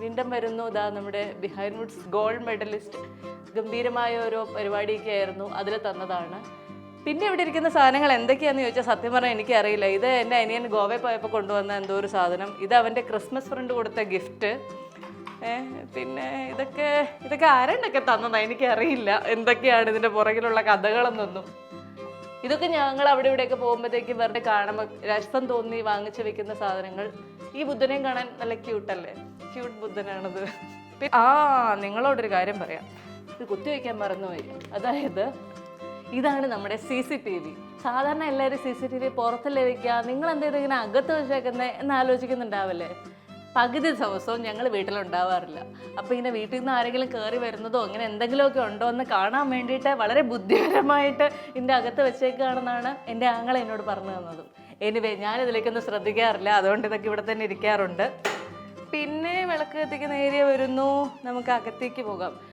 വീണ്ടും വരുന്നു. ഇതാ നമ്മുടെ ബിഹൈൻഡ് വുഡ്സ് ഗോൾഡ് മെഡലിസ്റ്റ്. ഗംഭീരമായ ഓരോ പരിപാടിയൊക്കെ ആയിരുന്നു, അതിൽ തന്നതാണ്. പിന്നെ ഇവിടെ ഇരിക്കുന്ന സാധനങ്ങൾ എന്തൊക്കെയാണെന്ന് ചോദിച്ചാൽ സത്യം പറഞ്ഞാൽ എനിക്കറിയില്ല. ഇത് എൻ്റെ അനിയൻ ഗോവയിൽ പോയപ്പോൾ കൊണ്ടുവന്ന എന്തോ ഒരു സാധനം. ഇത് അവൻ്റെ ക്രിസ്മസ് ഫ്രണ്ട് കൊടുത്ത ഗിഫ്റ്റ്. പിന്നെ ഇതൊക്കെ ആരെണ്ടൊക്കെ തന്നതാണ്, എനിക്കറിയില്ല എന്തൊക്കെയാണ് ഇതിൻ്റെ പുറകിലുള്ള കഥകളെന്നൊന്നും. ഇതൊക്കെ ഞങ്ങൾ അവിടെ ഇവിടെയൊക്കെ പോകുമ്പോഴത്തേക്കും വെറുതെ കാണുമ്പോൾ രസം തോന്നി വാങ്ങിച്ചു വെക്കുന്ന സാധനങ്ങൾ. ഈ ബുദ്ധനെയും കാണാൻ നല്ല ക്യൂട്ടല്ലേ, ക്യൂട്ട് ബുദ്ധനാണത്. നിങ്ങളോടൊരു കാര്യം പറയാം, ഇത് കുത്തിവെക്കാൻ മറന്നുപോയി. അതായത് ഇതാണ് നമ്മുടെ CCTV. സാധാരണ എല്ലാവരും CCTV പുറത്തല്ലേ വയ്ക്കുക, നിങ്ങൾ എന്തെങ്കിലും ഇങ്ങനെ അകത്ത് വെച്ചേക്കുന്നത് എന്ന് ആലോചിക്കുന്നുണ്ടാവല്ലേ. പകുതി ദിവസവും ഞങ്ങൾ വീട്ടിലുണ്ടാവാറില്ല. അപ്പോൾ ഇങ്ങനെ വീട്ടിൽ നിന്ന് ആരെങ്കിലും കയറി വരുന്നതോ അങ്ങനെ എന്തെങ്കിലുമൊക്കെ ഉണ്ടോ എന്ന് കാണാൻ വേണ്ടിയിട്ട് വളരെ ബുദ്ധിപരമായിട്ട് ഇതിൻ്റെ അകത്ത് വെച്ചേക്കുകയാണെന്നാണ് എൻ്റെ ആങ്ങള എന്നോട് പറഞ്ഞു തന്നതും. എനിവേ ഞാനിതിലേക്കൊന്നും ശ്രദ്ധിക്കാറില്ല, അതുകൊണ്ട് ഇതൊക്കെ ഇവിടെ തന്നെ ഇരിക്കാറുണ്ട്. പിന്നെ വിളക്ക് കത്തിക്കുന്ന ഏരിയ വരുന്നു, നമുക്ക് അകത്തേക്ക് പോകാം.